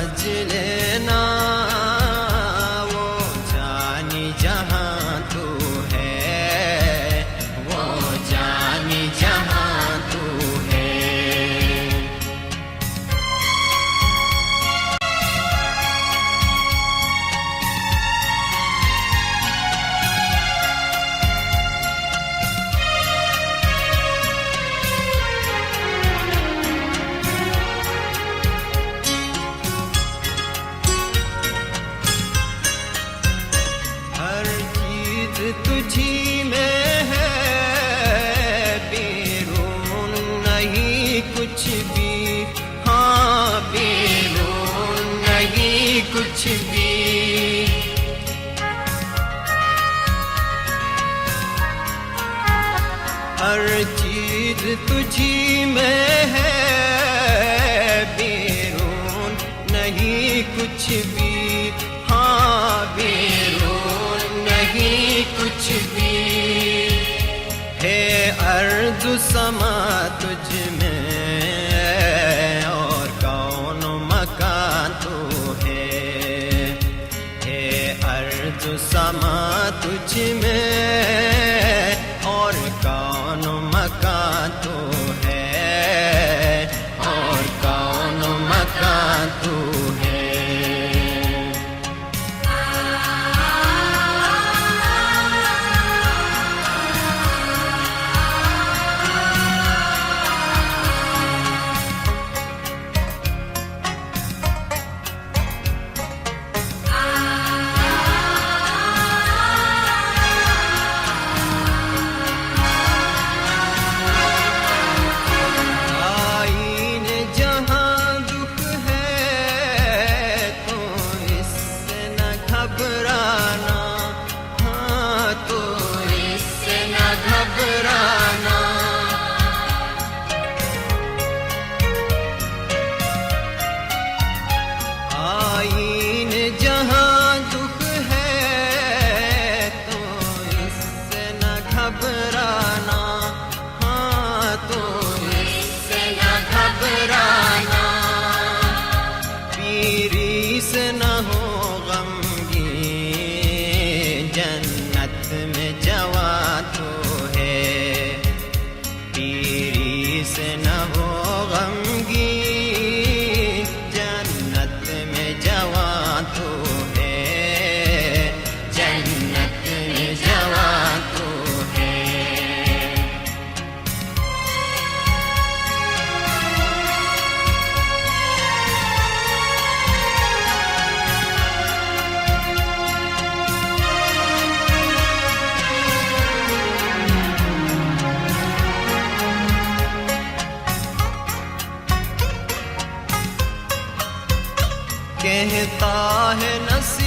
समझ लेना वो जानी जहां तू है, वो जानी जहां तू है। तुझी में है बैरून नहीं कुछ भी, हाँ बैरून नहीं कुछ भी। हर चीज तुझी में है बैरून नहीं कुछ भी, हाँ बैरून नहीं कुछ भी। है अर्ज़ समा तुझ में और कौन मकान तू है अर्ज़ समा तुझ में और कौन मकान तू है और कौन मकान तू है। घबराना, हाँ तो इससे न घबराना। आईन जहाँ दुख है तो इससे न घबराना, हाँ तो इससे न घबराना। पीरी से न हो जन्नत में जवां तो है, पीरी से न हो गमगी जन्नत में जवां तो है, जन्नत में जवां तो है। कहता है नसीब